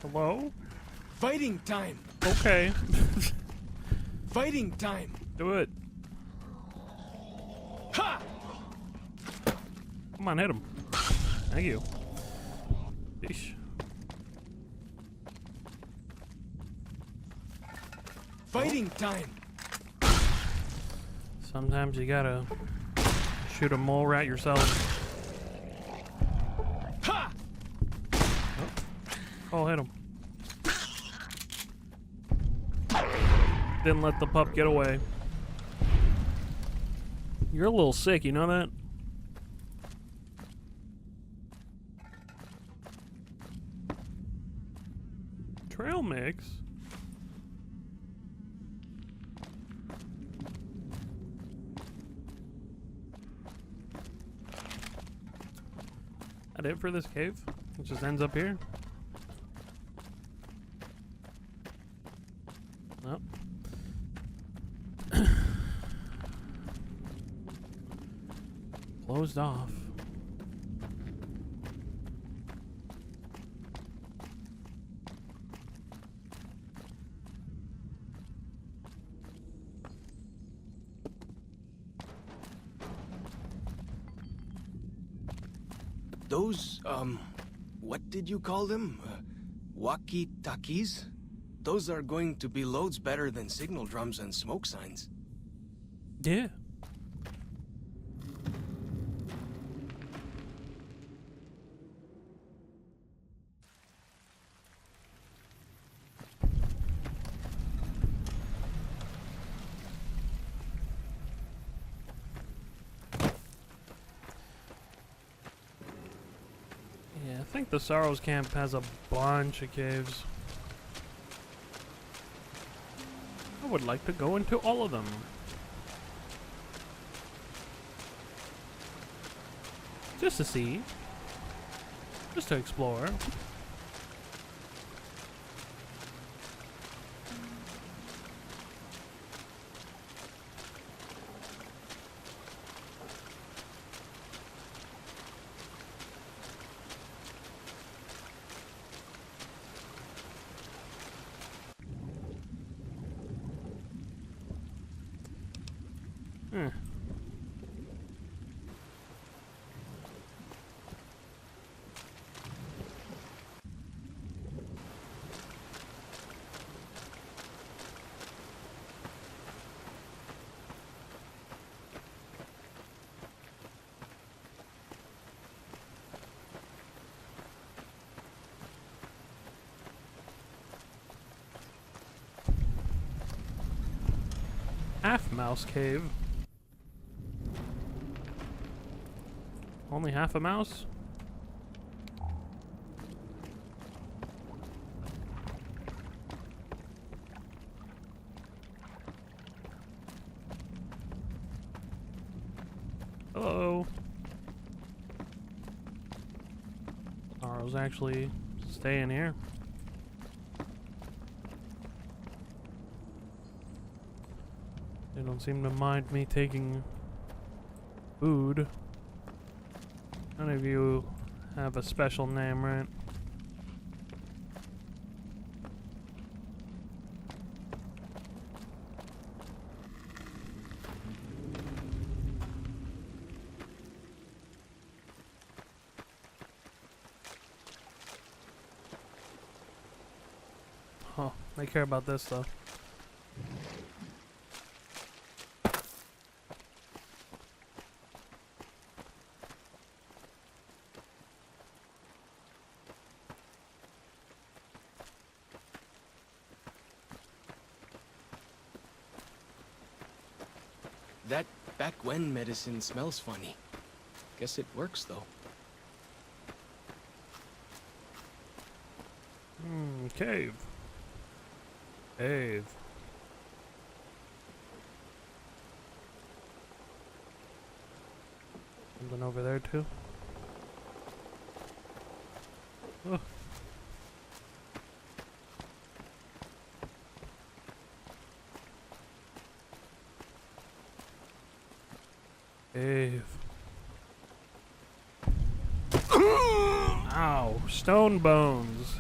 Hello? Fighting time! Okay. Fighting time! Do it. Ha! Come on, hit him. Thank you. Yeesh. Fighting time! Sometimes you gotta shoot a mole rat yourself. Ha! Oh, hit him. Didn't let the pup get away. You're a little sick, you know that? Trail mix? That it for this cave? It just ends up here? Nope. Closed off. Those, what did you call them? Walkie-talkies? Those are going to be loads better than signal drums and smoke signs. Yeah. Yeah, I think the Sorrows Camp has a bunch of caves. I would like to go into all of them. Just to see. Just to explore. Hmm. Half mouse cave. Only half a mouse? Hello. Sorrow's actually staying here. They don't seem to mind me taking food. None of you have a special name, right? Oh, they care about this though. That back when medicine smells funny. Guess it works though. Cave. Cave. Something over there too. Oh. Cave. Ow, stone bones.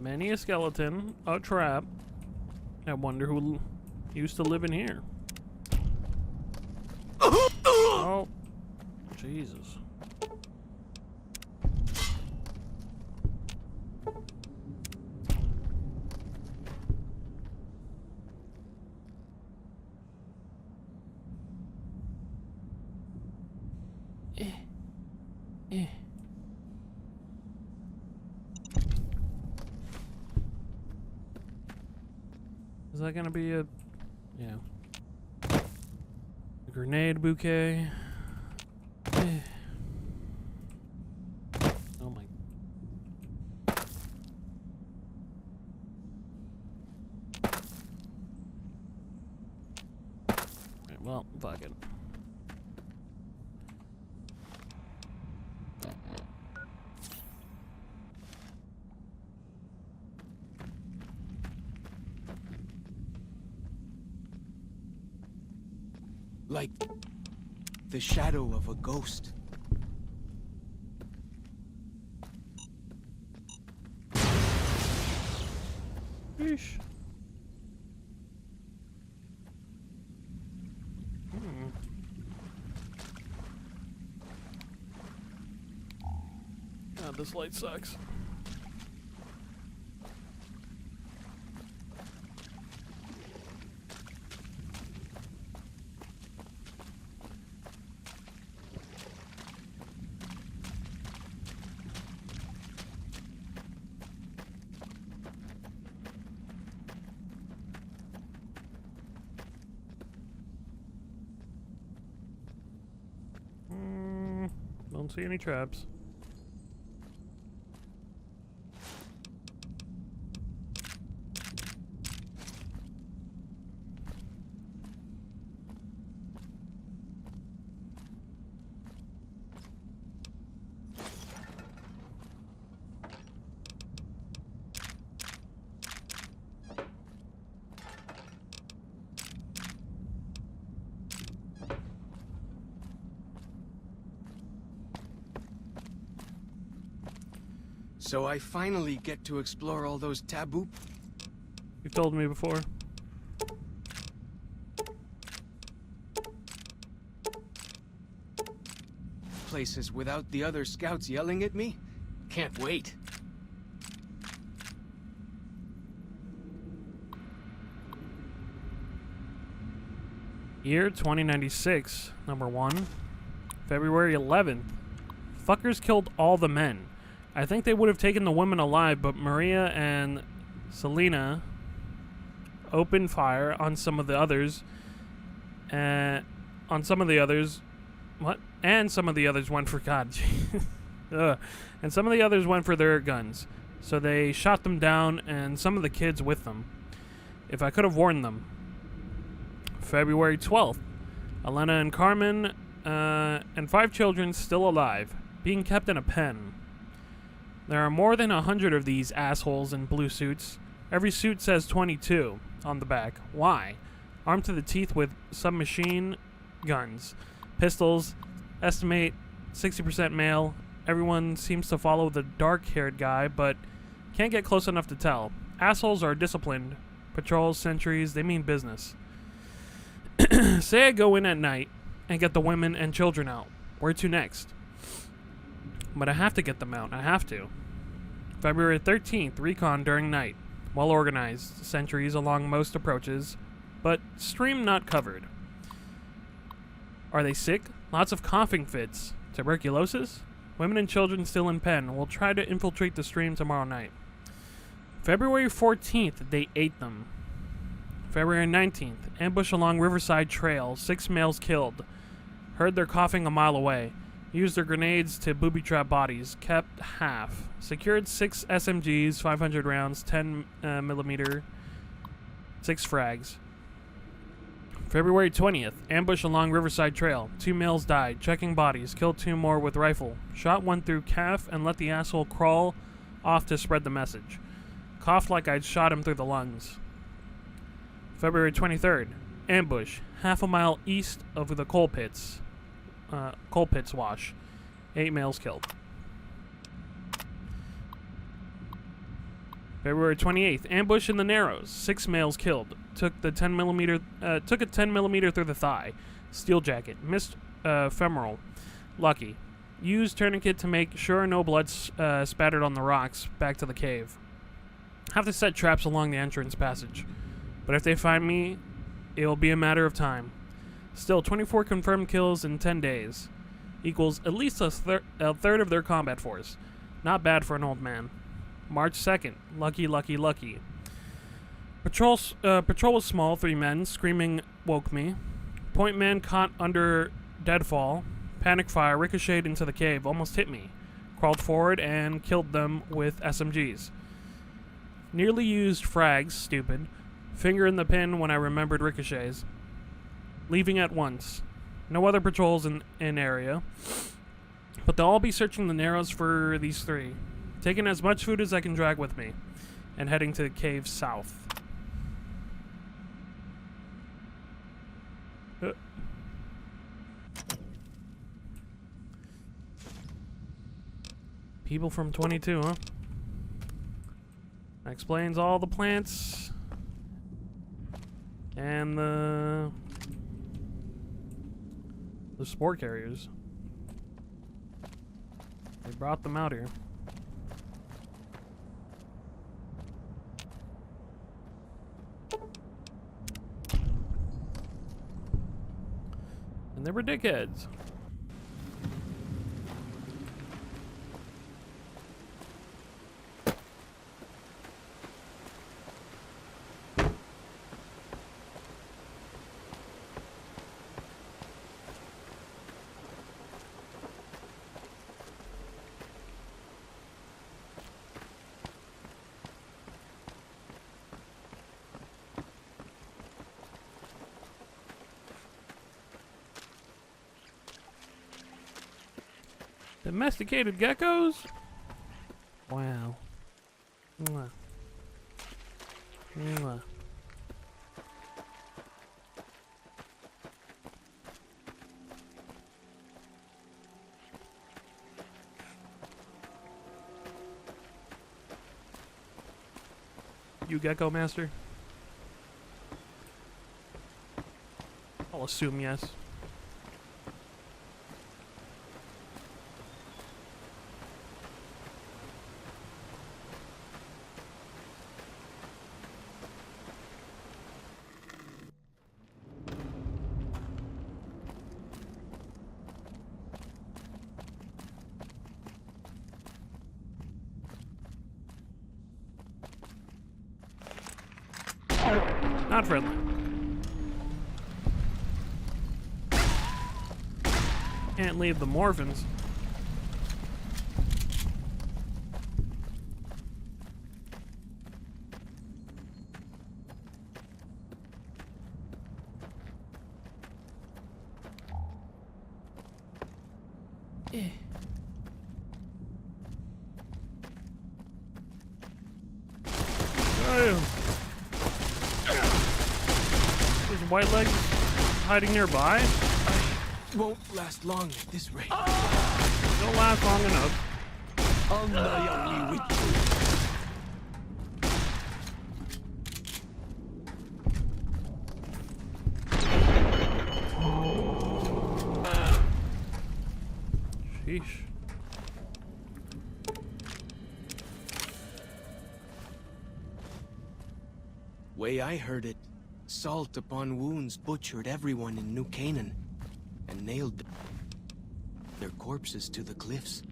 Many a skeleton, a trap. I wonder who used to live in here. Oh, Jesus. Is that gonna be a... yeah. A grenade bouquet. Oh my... Right, well, fuck it. Like the shadow of a ghost. Yeesh. God, this light sucks. Don't see any traps. So I finally get to explore all those taboo You've told me before. places without the other scouts yelling at me. Can't wait. Year 2096, number 1. February 11th. Fuckers killed all the men. I think they would have taken the women alive, but Maria and Selena opened fire on some of the others. What? And some of the others went for God. And some of the others went for their guns. So they shot them down and some of the kids with them. If I could have warned them. February 12th. Elena and Carmen and 5 children still alive, being kept in a pen. There are more than 100 of these assholes in blue suits. Every suit says 22 on the back. Why? Armed to the teeth with submachine guns, pistols, estimate 60% male. Everyone seems to follow the dark-haired guy, but can't get close enough to tell. Assholes are disciplined. Patrols, sentries, they mean business. Say I go in at night and get the women and children out. Where to next? But I have to get them out. I have to. February 13th, recon during night. Well organized. Sentries along most approaches, but stream not covered. Are they sick? Lots of coughing fits. Tuberculosis? Women and children still in pen. We'll try to infiltrate the stream tomorrow night. February 14th, they ate them. February 19th, ambush along Riverside Trail. 6 males killed. Heard they're coughing a mile away. Used their grenades to booby-trap bodies. Kept half. Secured 6 SMGs, 500 rounds, 10 millimeter, 6 frags. February 20th, ambush along Riverside Trail. 2 males died. Checking bodies. Killed 2 more with rifle. Shot 1 through calf and let the asshole crawl off to spread the message. Coughed like I'd shot him through the lungs. February 23rd, ambush. Half a mile east of the coal pits. Coal pits wash. 8 males killed. February 28th, ambush in the Narrows. 6 males killed. Took a 10 millimeter through the thigh. Steel jacket. Missed femoral. Lucky. Used tourniquet to make sure no blood spattered on the rocks. Back to the cave. Have to set traps along the entrance passage. But if they find me, it will be a matter of time. Still, 24 confirmed kills in 10 days. Equals at least a third of their combat force. Not bad for an old man. March 2nd. Lucky, lucky, lucky. Patrol was small, 3 men. Screaming woke me. Point man caught under deadfall. Panic fire ricocheted into the cave. Almost hit me. Crawled forward and killed them with SMGs. Nearly used frags, stupid. Finger in the pin when I remembered ricochets. Leaving at once. No other patrols in area. But they'll all be searching the Narrows for these 3. Taking as much food as I can drag with me. And heading to the cave south. People from 22, huh? That explains all the plants. And the spore carriers. They brought them out here. And they were dickheads. Domesticated geckos? Wow. Mwah. Mwah. You gecko master? I'll assume yes. Not friendly. Can't leave the Morphins. There's white legs hiding nearby. Won't last long at this rate. Don't last long enough. Sheesh. Way I heard it, salt upon wounds butchered everyone in New Canaan and nailed their corpses to the cliffs.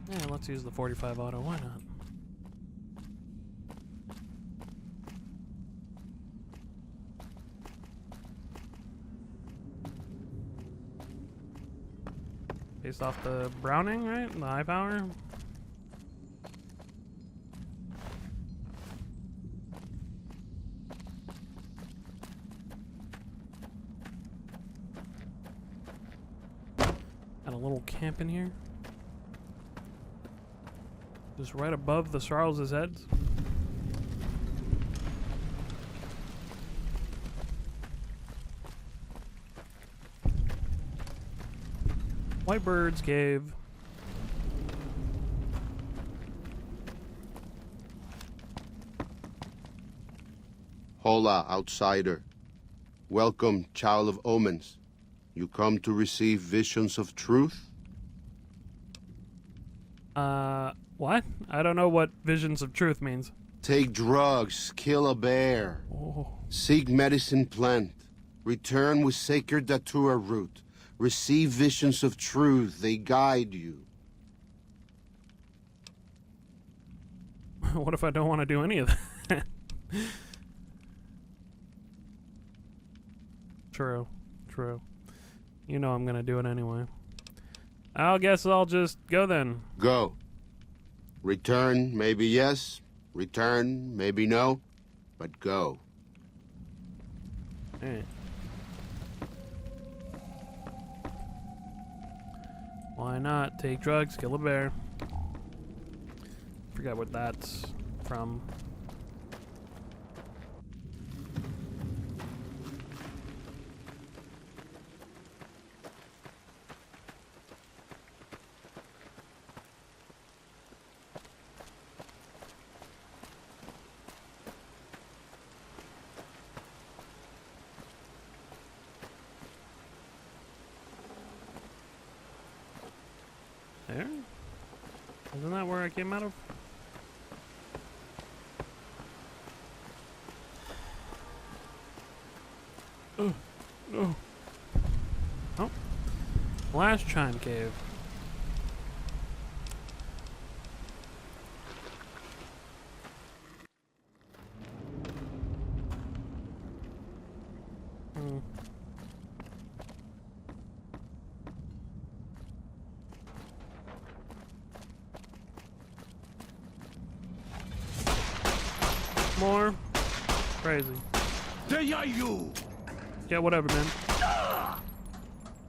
Yeah, let's use the 45 auto, why not? Based off the Browning, right? The high power? Got a little camp in here. Just right above the Sarles' heads. Whitebird's Cave. Hola, outsider. Welcome, child of omens. You come to receive visions of truth? What? I don't know what visions of truth means. Take drugs, kill a bear. Oh. Seek medicine plant. Return with sacred datura root. Receive visions of truth, they guide you. What if I don't want to do any of that? True. True. You know I'm gonna do it anyway. I guess I'll just go then. Go. Return, maybe yes. Return, maybe no. But go. Alright. Why not? Take drugs, kill a bear. Forget what that's from. There? Isn't that where I came out of? Oh. Oh. Last Chime Cave. More? Crazy. There you! Yeah, whatever, man.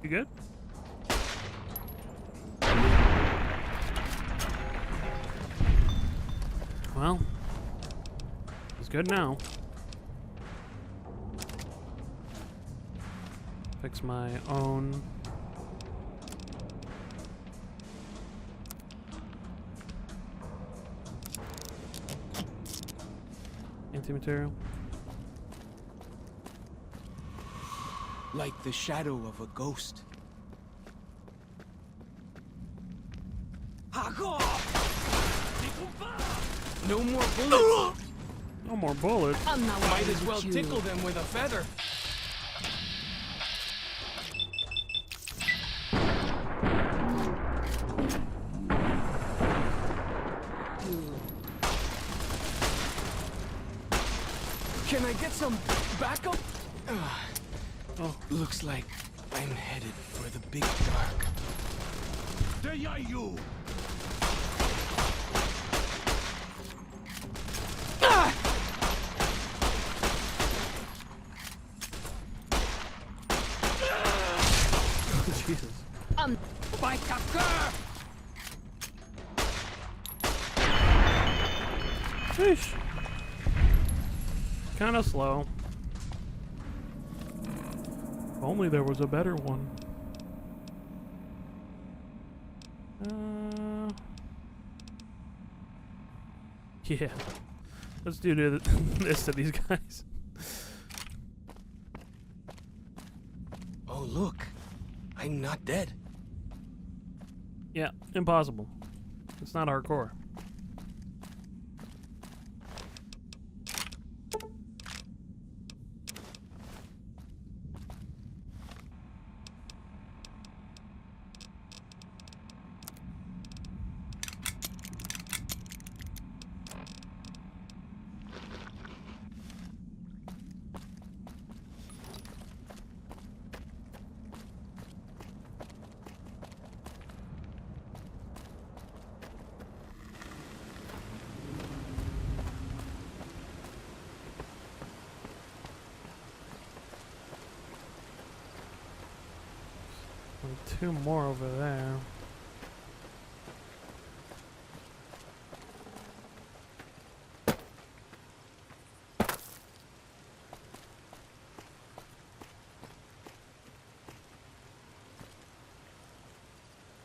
You good? Well, it's good now. Fix my own. Anti-material. Like the shadow of a ghost. No more bullets! No more bullets. Might as well tickle them with a feather. Can I get some backup? Oh. Looks like I'm headed for the big dark. There you! Jesus. By Tucker! Fish. Kind of slow. If only there was a better one. Yeah. Let's do this to these guys. Oh, look. I'm not dead. Yeah, impossible. It's not hardcore. Two more over there.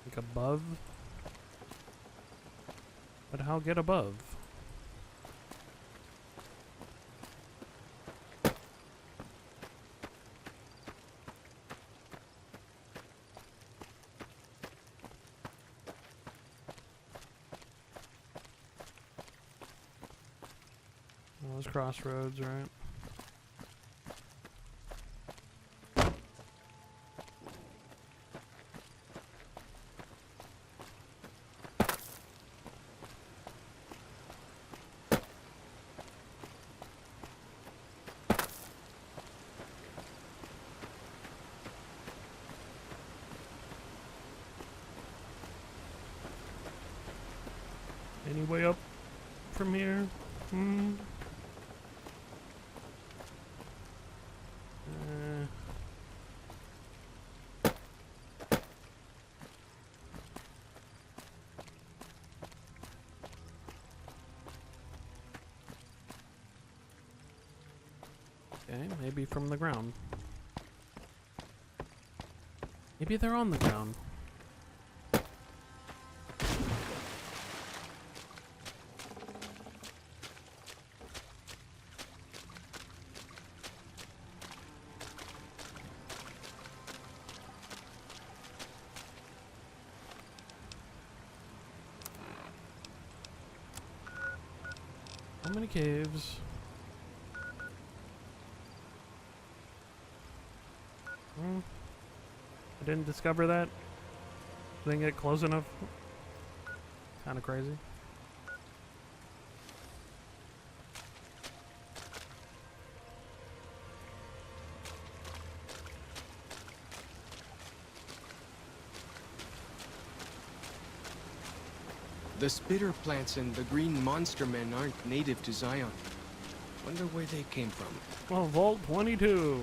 Like above? But how get above? Those crossroads, right? Any way up from here? Hmm. Okay, maybe from the ground. Maybe they're on the ground. How many caves? I didn't discover that. Didn't get close enough. Kind of crazy. The spitter plants and the green monster men aren't native to Zion. Wonder where they came from. Well, Vault 22.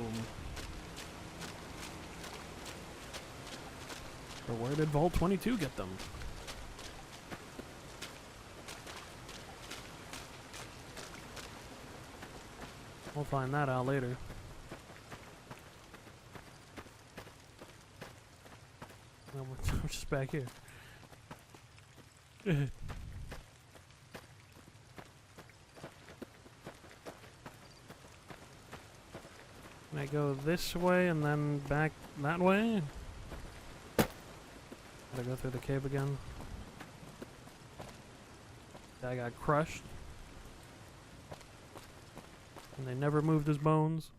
Or where did Vault 22 get them? We'll find that out later. No, we're just back here. Can I go this way and then back that way? Gotta go through the cave again. Guy got crushed. And they never moved his bones.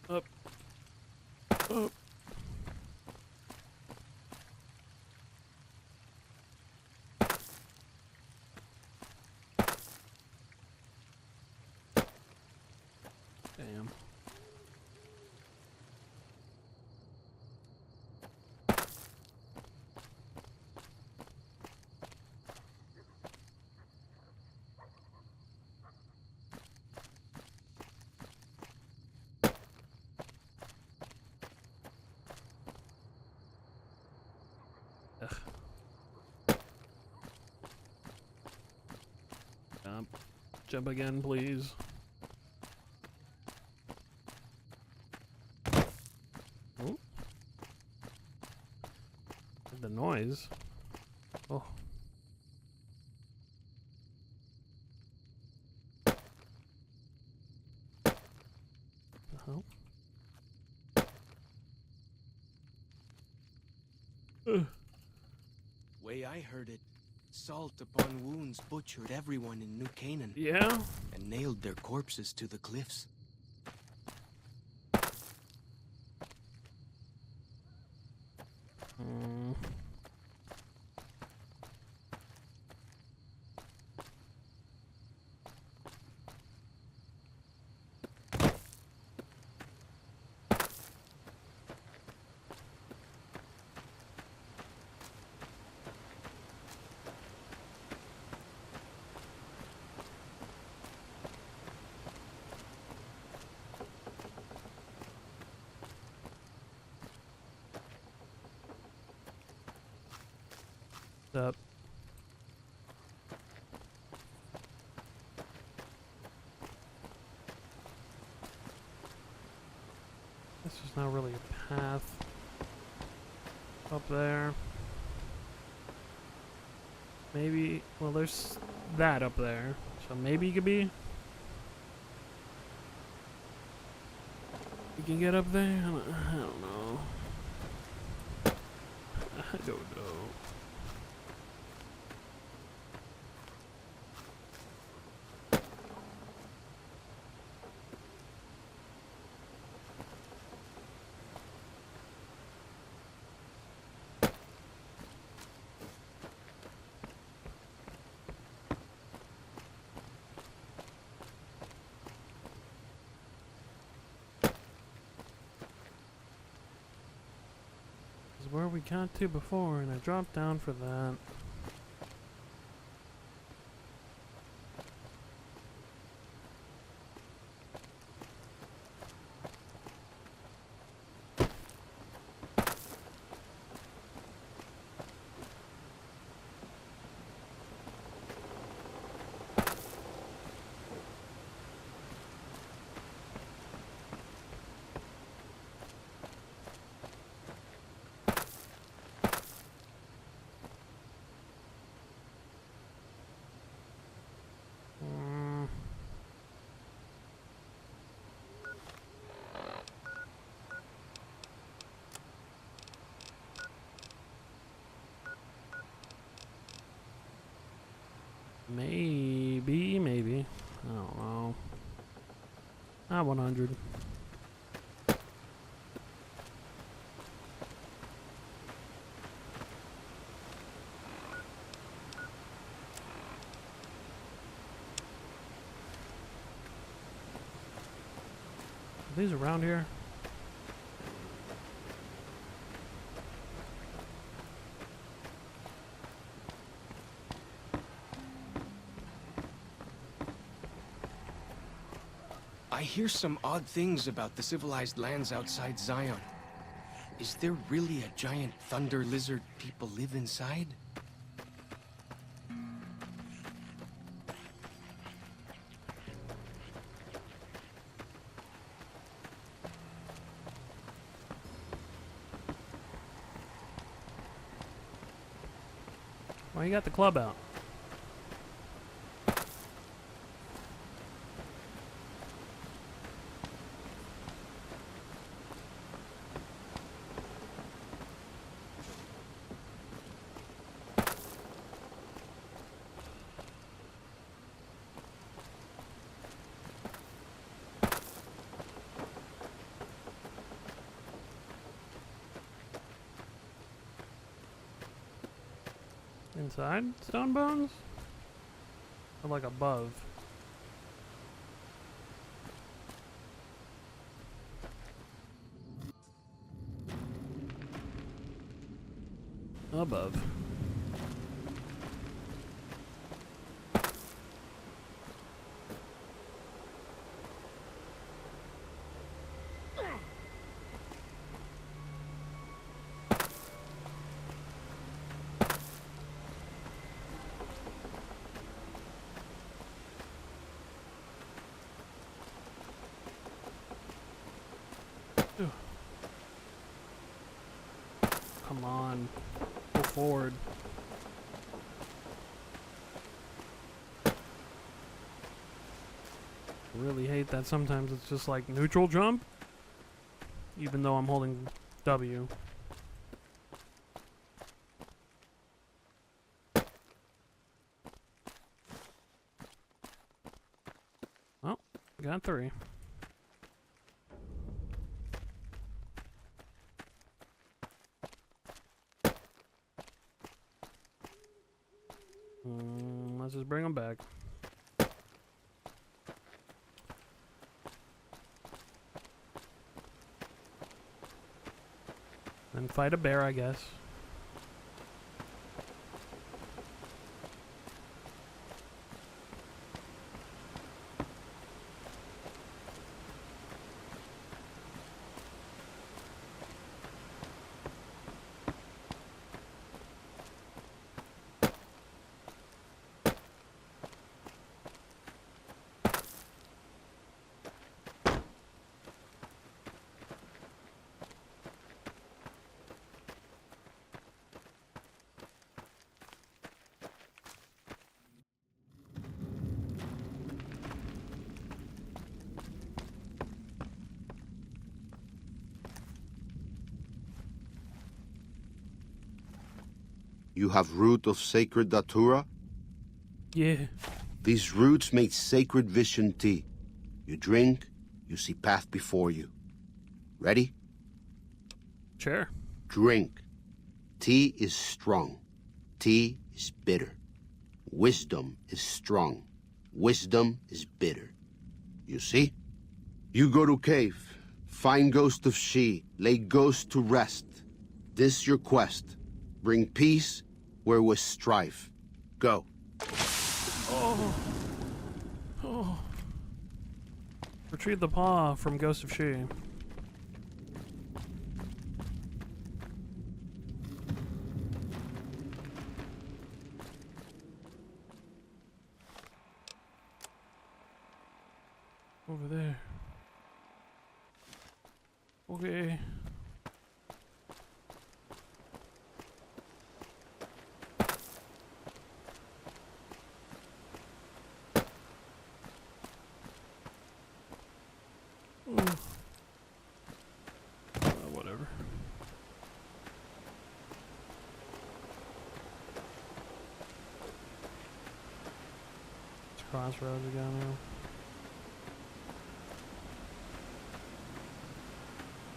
Up. Up. Damn. Jump again, please. Oh. The noise. Oh. Way I heard it, salt upon wounds butchered everyone in New Canaan. Yeah? And nailed their corpses to the cliffs. Up. This is not really a path up there. Maybe, well, there's that up there, so maybe it could be. You can get up there? I don't know. I don't know. This is where we got to before, and I dropped down for that. Maybe. I don't know. Not 100. Are these around here? I hear some odd things about the civilized lands outside Zion. Is there really a giant thunder lizard people live inside? Why you got the club out? Inside stone bones? Or like above? Above. Come on. Go forward. Really hate that sometimes it's just like neutral jump. Even though I'm holding W. Oh, got 3. Let's just bring them back. And fight a bear, I guess. You have root of sacred datura? Yeah. These roots make sacred vision tea. You drink, you see path before you. Ready? Sure. Drink. Tea is strong. Tea is bitter. Wisdom is strong. Wisdom is bitter. You see? You go to cave. Find ghost of she. Lay ghost to rest. This your quest. Bring peace where was strife. Go. Oh. Oh. Retrieve the paw from Ghost of She. Over there. Okay. Whatever. It's crossroads again now.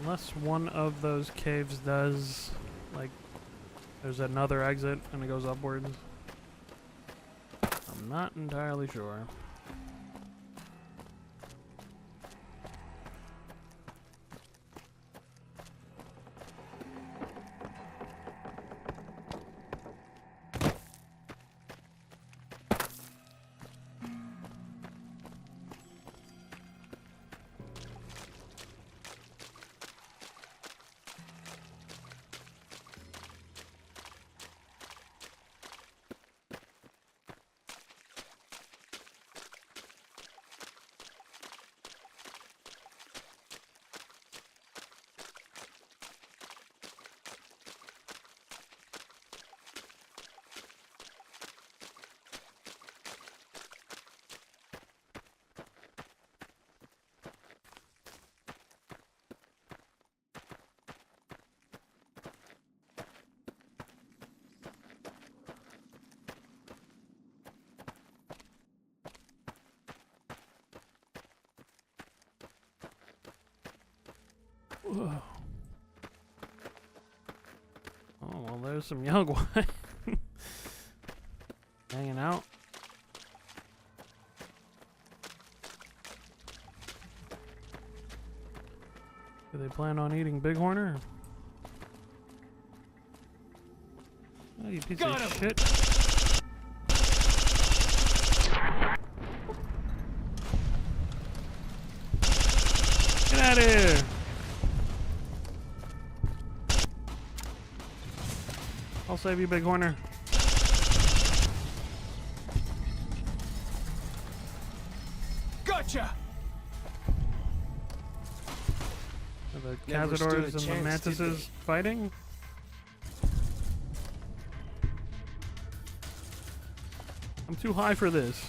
Unless one of those caves does, like, there's another exit and it goes upwards. I'm not entirely sure. Whoa. Oh, well, there's some young one hanging out. Do they plan on eating Bighorner? Oh, you piece of shit. Get out of here! I'll save you, Bighorner. Gotcha! Are the Never stood a Cazadors and the chance, did Mantises fighting? I'm too high for this.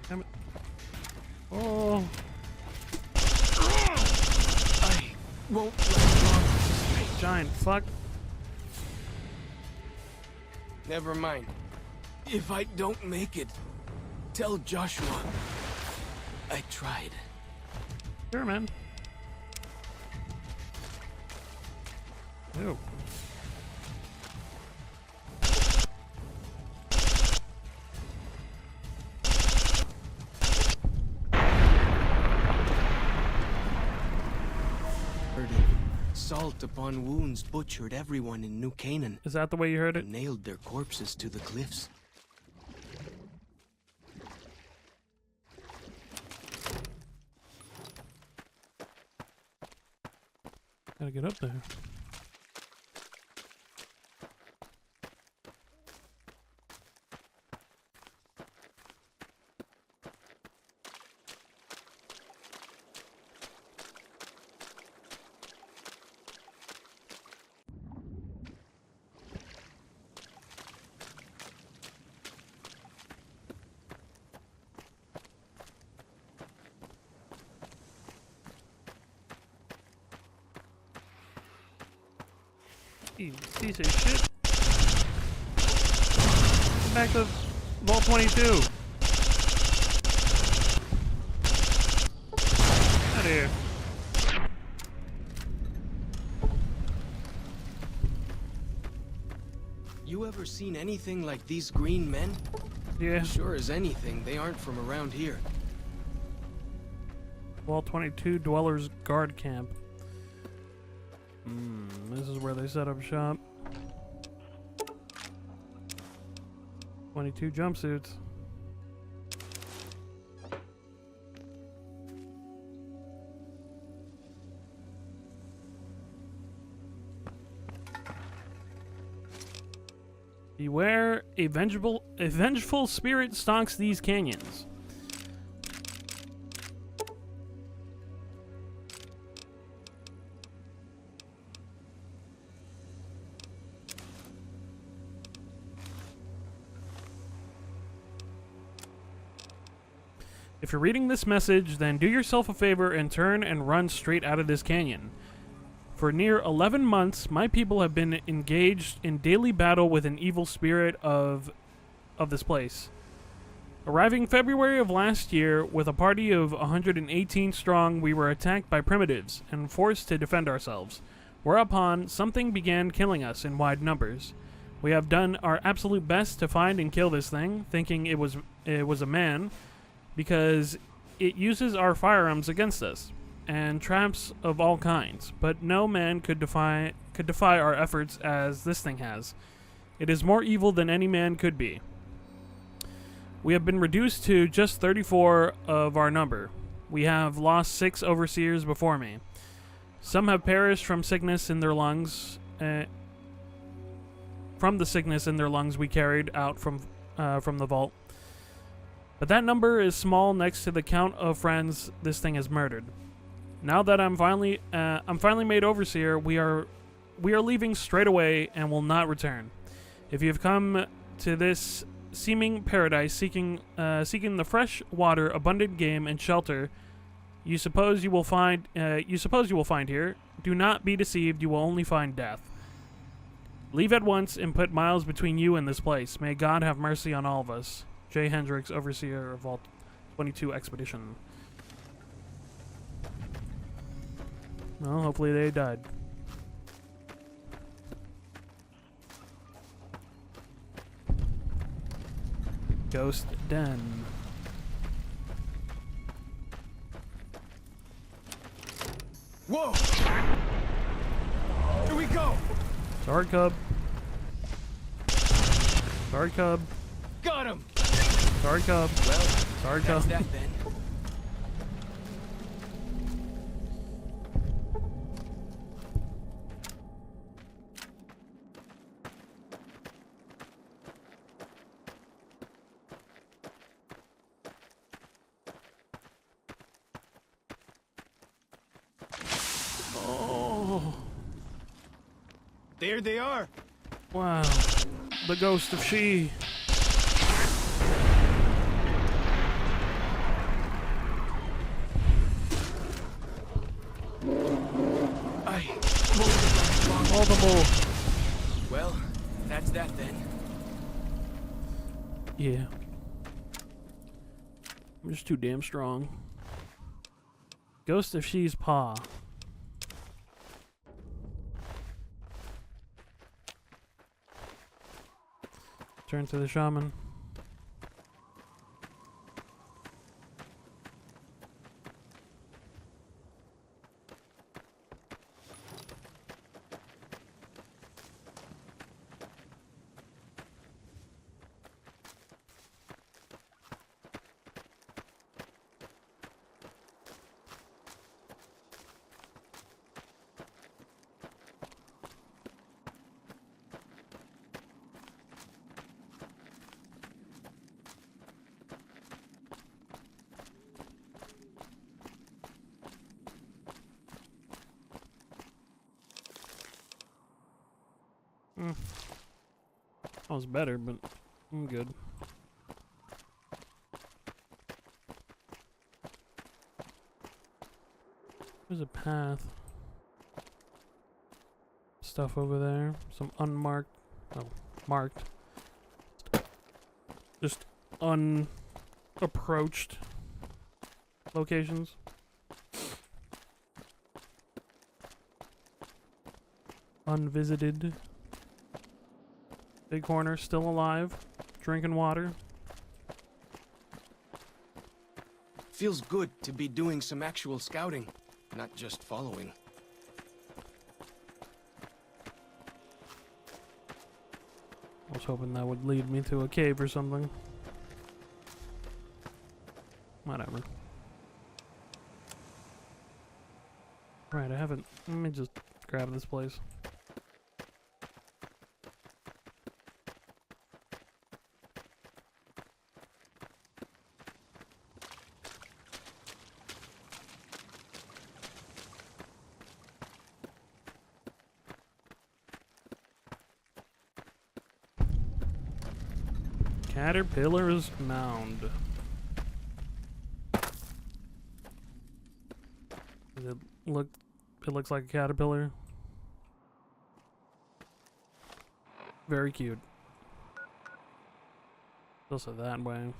Damn it. Oh. I won't let Ron participate. Giant fuck. Never mind. If I don't make it, tell Joshua I tried. Sure, man. Ew. Heard it. Salt upon wounds butchered everyone in New Canaan Is that the way you heard it? and nailed their corpses to the cliffs. Gotta get up there. You piece of shit. Get back to Vault 22. Out of here. You ever seen anything like these green men? Yeah. Sure as anything, they aren't from around here. Vault 22 Dwellers Guard Camp. This is where they set up shop. 22 jumpsuits. Beware, a vengeful spirit stalks these canyons. If you're reading this message, then do yourself a favor and turn and run straight out of this canyon. For near 11 months, my people have been engaged in daily battle with an evil spirit of this place. Arriving February of last year with a party of 118 strong, we were attacked by primitives and forced to defend ourselves. Whereupon, something began killing us in wide numbers. We have done our absolute best to find and kill this thing, thinking it was a man, because it uses our firearms against us, and traps of all kinds, but no man could defy our efforts as this thing has. It is more evil than any man could be. We have been reduced to just 34 of our number. We have lost 6 overseers before me. Some have perished from sickness in their lungs, from the sickness in their lungs we carried out from the vault. But that number is small next to the count of friends this thing has murdered. Now that I'm finally made overseer, we are leaving straight away and will not return. If you have come to this seeming paradise seeking the fresh water, abundant game, and shelter you suppose you will find here, do not be deceived. You will only find death. Leave at once and put miles between you and this place. May God have mercy on all of us. J. Hendricks, Overseer of Vault 22 Expedition. Well, hopefully they died. Ghost Den. Whoa! Here we go! Sorry, Cub. Sorry, Cub. Got him! Sorry, Cub. Well, Sorry, that's Cub. that then. Oh, There they are! wow. The ghost of she. Multiple. Well, that's that then. Yeah. I'm just too damn strong. Ghost of She's paw. Turn to the shaman. That was better, but I'm good. There's a path. stuff over there. Some unmarked, oh, marked. Just unapproached locations. Unvisited. Big Horner still alive, drinking water. Feels good to be doing some actual scouting, not just following. I was hoping that would lead me to a cave or something. Whatever. Right, I haven't. Let me just grab this place. Caterpillar's Mound. Does it look? It looks like a caterpillar. Very cute. Also that way.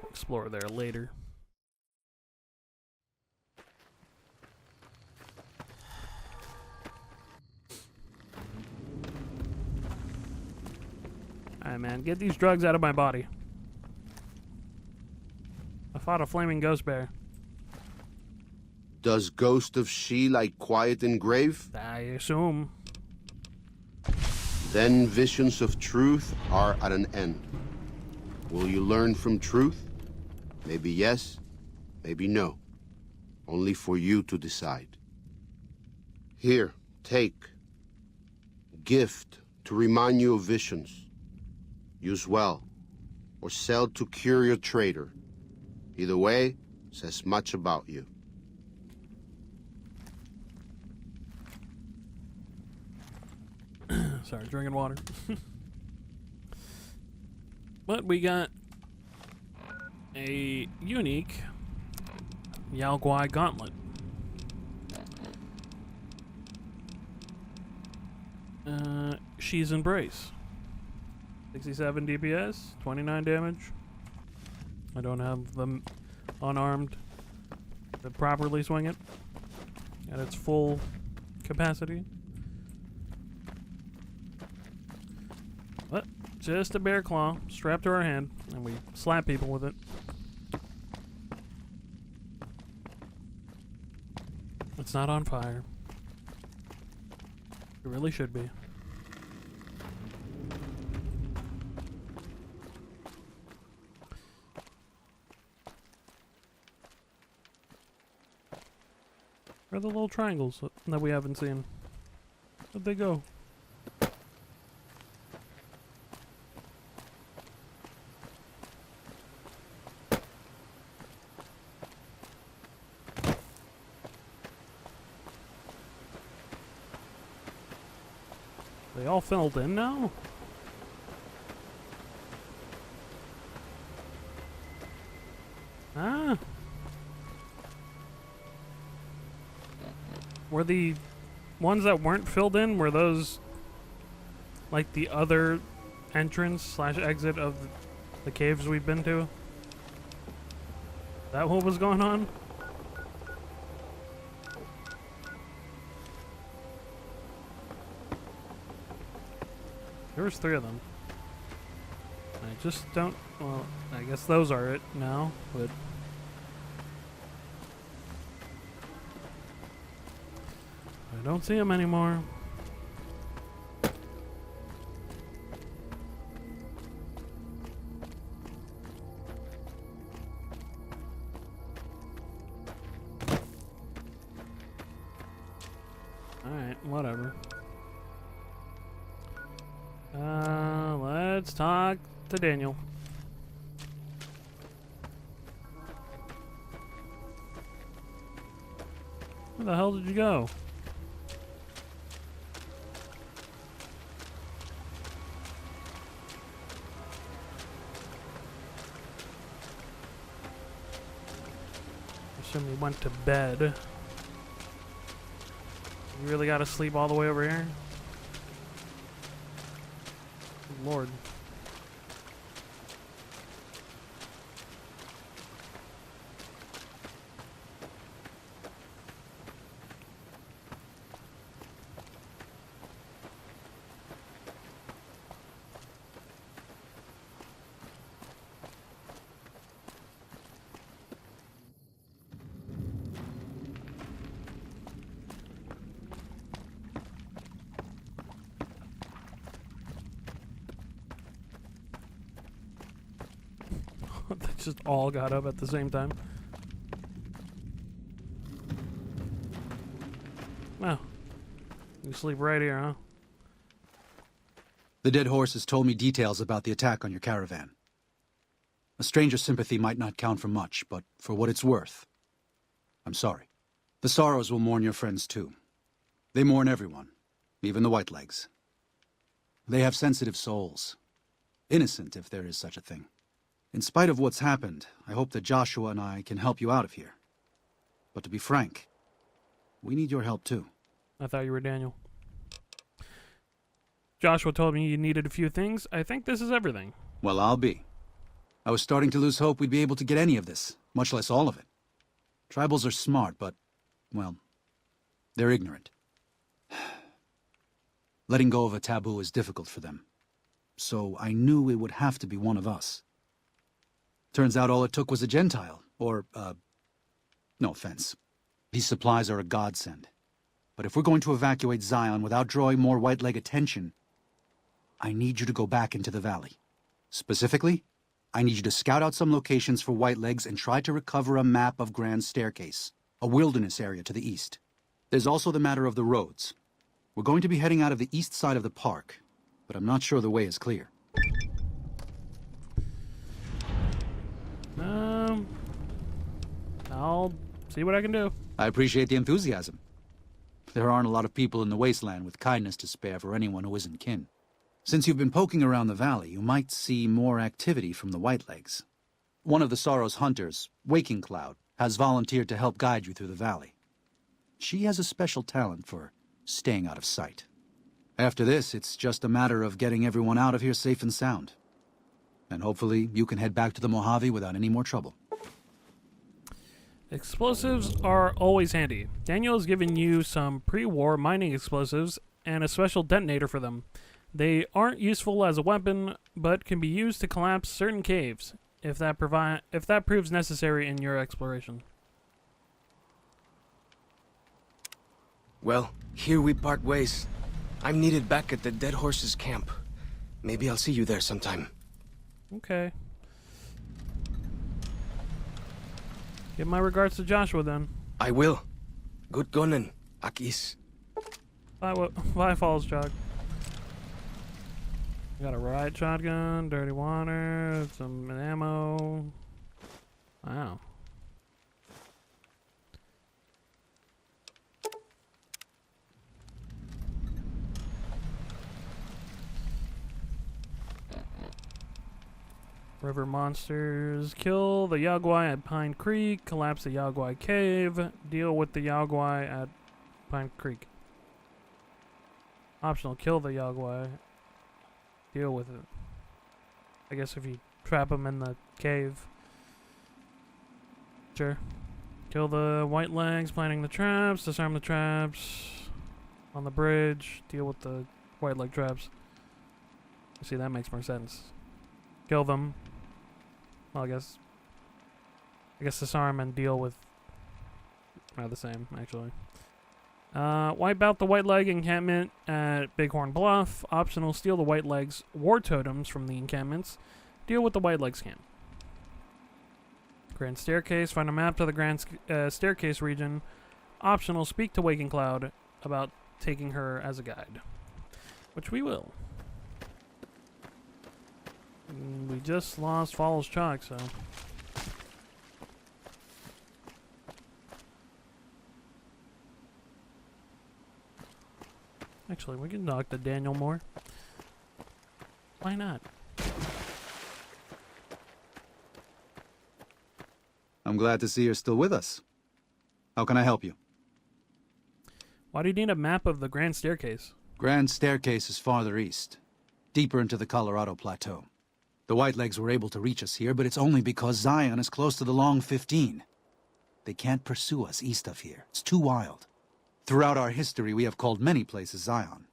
Explore there later. Alright, man, get these drugs out of my body. I fought a flaming ghost bear. Does Ghost of She like quiet and grave? I assume. Then visions of truth are at an end. Will you learn from truth? Maybe yes, maybe no. Only for you to decide. Here, take. Gift to remind you of visions. Use well, or sell to curious trader. Either way, says much about you. Sorry, drinking water. But we got a unique Yao Guai gauntlet. She's Embrace. 67 DPS, 29 damage. I don't have them unarmed to properly swing it at its full capacity. But just a bear claw strapped to our hand, and we slap people with it. It's not on fire. It really should be. Where are the little triangles that we haven't seen? Where'd they go? They all filled in now? Ah. Were the ones that weren't filled in, were those like the other entrance slash exit of the caves we've been to? Is that what was going on? There was 3 of them. I just don't, well, I guess those are it now, but I don't see them anymore. Alright, whatever. Let's talk to Daniel. Where the hell did you go? I assume he went to bed. You really gotta sleep all the way over here? Lord. They just all got up at the same time. Wow. You sleep right here, huh? The dead horses told me details about the attack on your caravan. A stranger's sympathy might not count for much, but for what it's worth, I'm sorry. The Sorrows will mourn your friends too. They mourn everyone, even the Whitelegs. They have sensitive souls. Innocent, if there is such a thing. In spite of what's happened, I hope that Joshua and I can help you out of here. But to be frank, we need your help too. I thought you were Daniel. Joshua told me you needed a few things. I think this is everything. Well, I'll be. I was starting to lose hope we'd be able to get any of this, much less all of it. Tribals are smart, but, well, they're ignorant. Letting go of a taboo is difficult for them. So I knew it would have to be one of us. Turns out all it took was a Gentile, or, no offense. These supplies are a godsend. But if we're going to evacuate Zion without drawing more Whiteleg attention, I need you to go back into the valley. Specifically, I need you to scout out some locations for Whitelegs and try to recover a map of Grand Staircase, a wilderness area to the east. There's also the matter of the roads. We're going to be heading out of the east side of the park, but I'm not sure the way is clear. I'll see what I can do. I appreciate the enthusiasm. There aren't a lot of people in the wasteland with kindness to spare for anyone who isn't kin. Since you've been poking around the valley, you might see more activity from the Whitelegs. One of the Sorrow's hunters, Waking Cloud, has volunteered to help guide you through the valley. She has a special talent for staying out of sight. After this, it's just a matter of getting everyone out of here safe and sound. And hopefully you can head back to the Mojave without any more trouble. Explosives are always handy. Daniel has given you some pre-war mining explosives and a special detonator for them. They aren't useful as a weapon, but can be used to collapse certain caves, if that proves necessary in your exploration. Well, here we part ways. I'm needed back at the Dead Horses camp. Maybe I'll see you there sometime. Okay. Give my regards to Joshua, then. I will. Good gunnin', Akis. Bye, Falls Jog. Got a riot shotgun, dirty water, some ammo. Wow. River monsters. Kill the Yaguai at Pine Creek. Collapse the Yaguai cave. Deal with the Yaguai at Pine Creek. Optional. Kill the Yaguai. Deal with it. I guess if you trap them in the cave. Sure. Kill the Whitelegs, planting the traps. Disarm the traps. On the bridge. Deal with the Whiteleg traps. See, that makes more sense. Kill them. Well, I guess disarm and deal with are the same, actually. Wipe out the Whiteleg encampment at Bighorn Bluff. Optional, steal the Whiteleg's war totems from the encampments. Deal with the Whiteleg's camp. Grand Staircase. Find a map to the Grand Staircase region. Optional, speak to Waking Cloud about taking her as a guide. Which we will. We just lost Falls Chalk, so... Actually, we can talk to Daniel more. Why not? I'm glad to see you're still with us. How can I help you? Why do you need a map of the Grand Staircase? Grand Staircase is farther east, deeper into the Colorado Plateau. The Whitelegs were able to reach us here, but it's only because Zion is close to the Long 15. They can't pursue us east of here. It's too wild. Throughout our history, we have called many places Zion.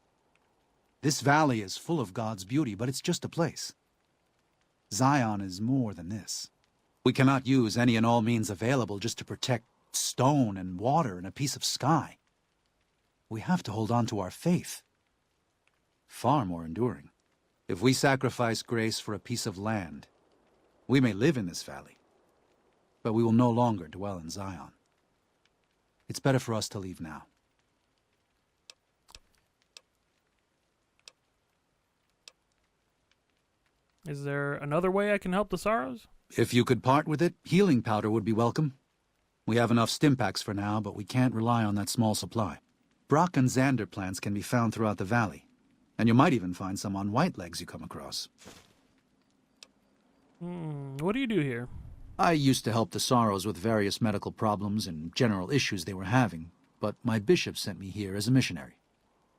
This valley is full of God's beauty, but it's just a place. Zion is more than this. We cannot use any and all means available just to protect stone and water and a piece of sky. We have to hold on to our faith. Far more enduring. If we sacrifice grace for a piece of land, we may live in this valley, but we will no longer dwell in Zion. It's better for us to leave now. Is there another way I can help the Sorrows? If you could part with it, healing powder would be welcome. We have enough Stimpaks for now, but we can't rely on that small supply. Brock and Xander plants can be found throughout the valley, and you might even find some on Whitelegs you come across. What do you do here? I used to help the Sorrows with various medical problems and general issues they were having, but my bishop sent me here as a missionary.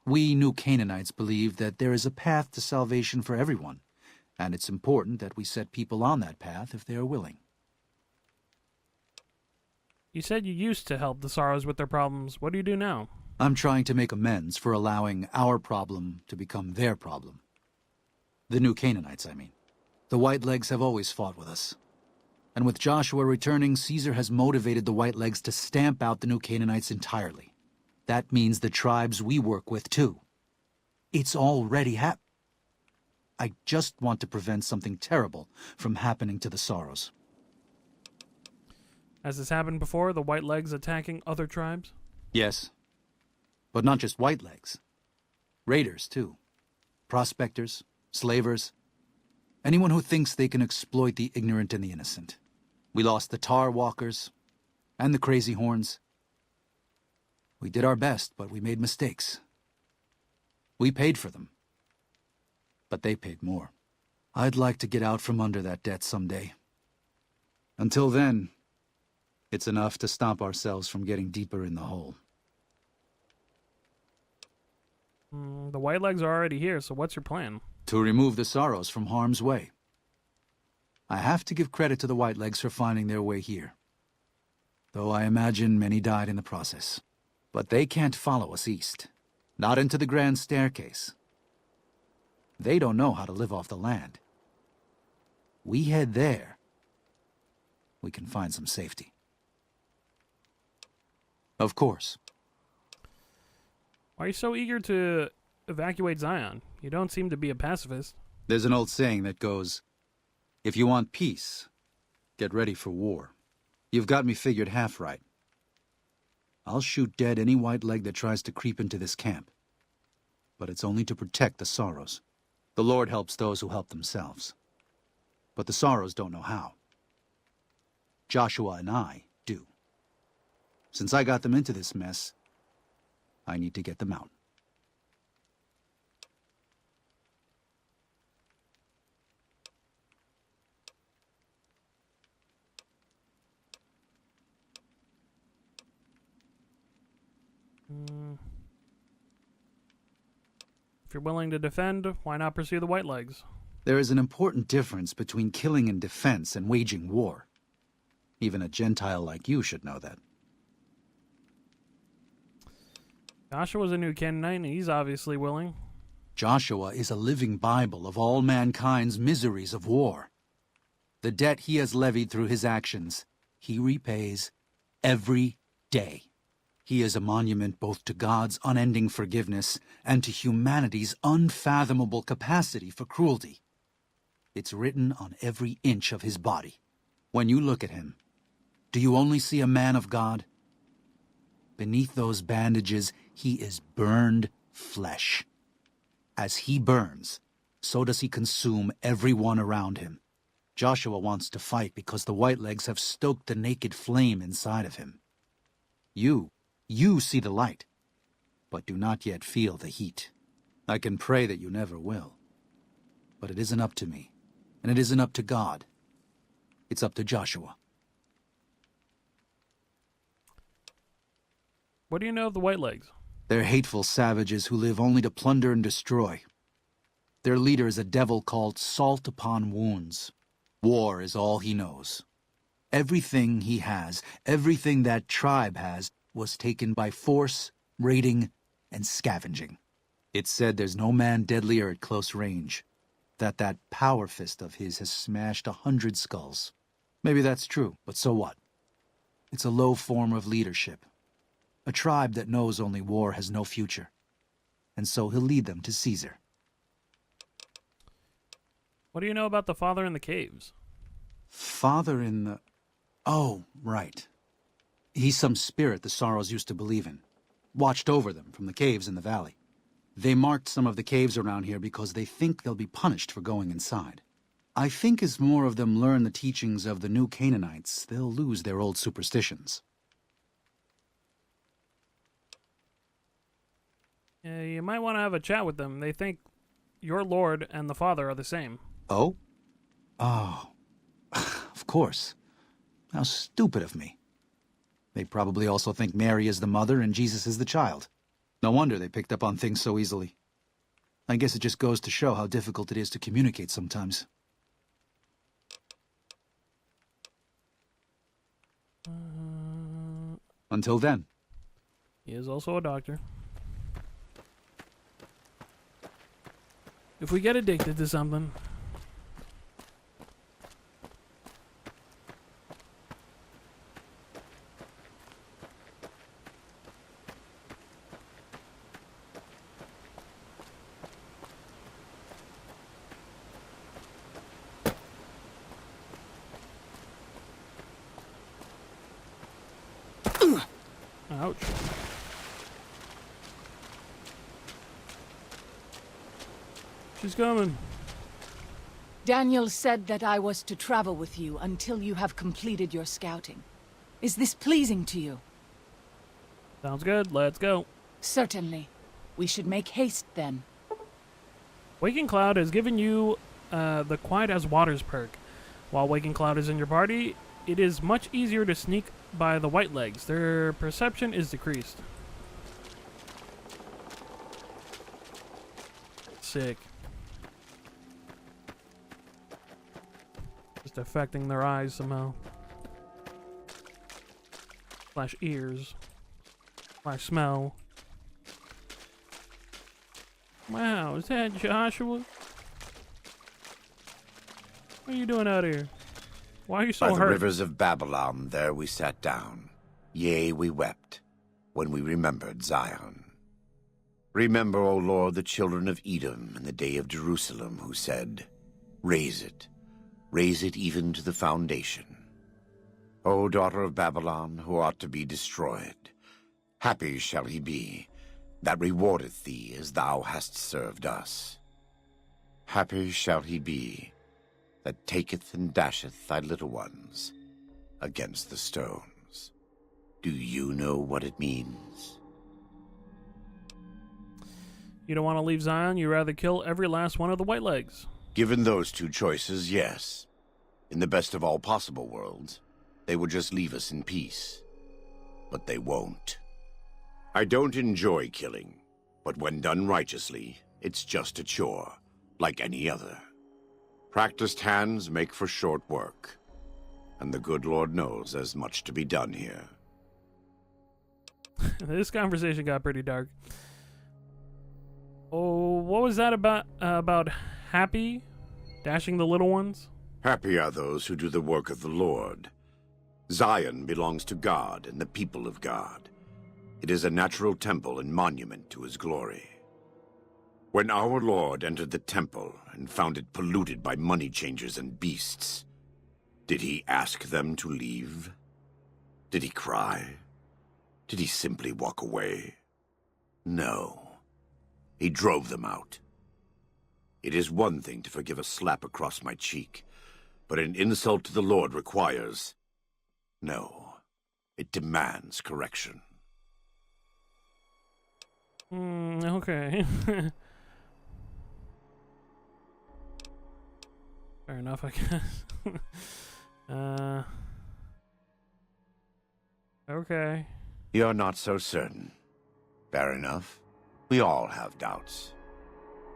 We New Canaanites believe that there is a path to salvation for everyone, and it's important that we set people on that path if they are willing. You said you used to help the Sorrows with their problems. What do you do now? I'm trying to make amends for allowing our problem to become their problem. The New Canaanites, I mean. The Whitelegs have always fought with us. And with Joshua returning, Caesar has motivated the Whitelegs to stamp out the New Canaanites entirely. That means the tribes we work with, too. It's already I just want to prevent something terrible from happening to the Sorrows. Has this happened before, the Whitelegs attacking other tribes? Yes. But not just Whitelegs. Raiders, too. Prospectors, slavers. Anyone who thinks they can exploit the ignorant and the innocent. We lost the Tar Walkers and the Crazy Horns. We did our best, but we made mistakes. We paid for them. But they paid more. I'd like to get out from under that debt someday. Until then, it's enough to stop ourselves from getting deeper in the hole. The Whitelegs are already here, so what's your plan? To remove the Sorrows from harm's way. I have to give credit to the Whitelegs for finding their way here. Though I imagine many died in the process. But they can't follow us east. Not into the Grand Staircase. They don't know how to live off the land. We head there. We can find some safety. Of course. Why are you so eager to evacuate Zion? You don't seem to be a pacifist. There's an old saying that goes, if you want peace, get ready for war. You've got me figured half right. I'll shoot dead any Whiteleg that tries to creep into this camp. But it's only to protect the Sorrows. The Lord helps those who help themselves. But the Sorrows don't know how. Joshua and I do. Since I got them into this mess, I need to get them out. If you're willing to defend, why not pursue the Whitelegs? There is an important difference between killing in defense and waging war. Even a Gentile like you should know that. Joshua's a New Canaanite, and he's obviously willing. Joshua is a living Bible of all mankind's miseries of war. The debt he has levied through his actions, he repays every day. He is a monument both to God's unending forgiveness and to humanity's unfathomable capacity for cruelty. It's written on every inch of his body. When you look at him, do you only see a man of God? Beneath those bandages, he is burned flesh. As he burns, so does he consume everyone around him. Joshua wants to fight because the Whitelegs have stoked the naked flame inside of him. You see the light, but do not yet feel the heat. I can pray that you never will. But it isn't up to me, and it isn't up to God. It's up to Joshua. What do you know of the Whitelegs? They're hateful savages who live only to plunder and destroy. Their leader is a devil called Salt Upon Wounds. War is all he knows. Everything he has, everything that tribe has, was taken by force, raiding, and scavenging. It's said there's no man deadlier at close range. That power fist of his has smashed 100 skulls. Maybe that's true, but so what? It's a low form of leadership. A tribe that knows only war has no future. And so he'll lead them to Caesar. What do you know about the father in the caves? Father in the... Oh, right. He's some spirit the Sorrows used to believe in. Watched over them from the caves in the valley. They marked some of the caves around here because they think they'll be punished for going inside. I think as more of them learn the teachings of the new Canaanites, they'll lose their old superstitions. You might want to have a chat with them. They think your lord and the father are the same. Oh? Oh. Of course. How stupid of me. They probably also think Mary is the mother and Jesus is the child. No wonder they picked up on things so easily. I guess it just goes to show how difficult it is to communicate sometimes. Until then. He is also a doctor. If we get addicted to something... Ouch. She's coming. Daniel said that I was to travel with you until you have completed your scouting. Is this pleasing to you? Sounds good. Let's go. Certainly. We should make haste then. Waking Cloud has given you the Quiet as Waters perk. While Waking Cloud is in your party, it is much easier to sneak by the White Legs. Their perception is decreased. Sick. Just affecting their eyes somehow. Slash ears. Slash smell. Wow, is that Joshua? What are you doing out here? Why are you so By the hurt? rivers of Babylon, there we sat down. Yea, we wept, when we remembered Zion. Remember, O Lord, the children of Edom in the day of Jerusalem, who said, raise it even to the foundation. O daughter of Babylon, who ought to be destroyed, happy shall he be, that rewardeth thee as thou hast served us. Happy shall he be, that taketh and dasheth thy little ones against the stones. Do you know what it means? You don't want to leave Zion, you rather kill every last one of the White Legs. Given those two choices, yes. In the best of all possible worlds, they would just leave us in peace. But they won't. I don't enjoy killing, but when done righteously, it's just a chore, like any other. Practiced hands make for short work, and the good Lord knows there's much to be done here. This conversation got pretty dark. Oh, what was that about Happy? Dashing the little ones? Happy are those who do the work of the Lord. Zion belongs to God and the people of God. It is a natural temple and monument to his glory. When our Lord entered the temple and found it polluted by money changers and beasts, did he ask them to leave? Did he cry? Did he simply walk away? No. He drove them out. It is one thing to forgive a slap across my cheek, but an insult to the Lord requires... No. It demands correction. Okay. Fair enough, I guess. Okay. You're not so certain. Fair enough. We all have doubts.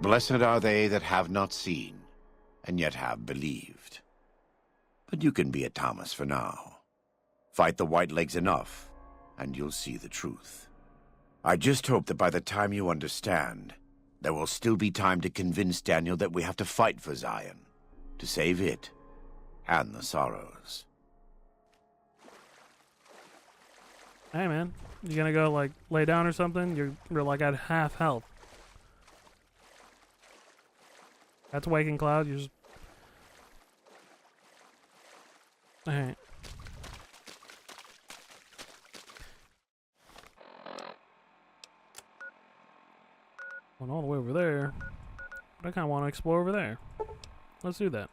Blessed are they that have not seen, and yet have believed. But you can be a Thomas for now. Fight the Whitelegs enough, and you'll see the truth. I just hope that by the time you understand, there will still be time to convince Daniel that we have to fight for Zion, to save it, and the Sorrows. Hey, man. You gonna go, like, lay down or something? You're like, at half health. That's Waking Cloud. You just... Alright. Went all the way over there. But I kind of want to explore over there. Let's do that.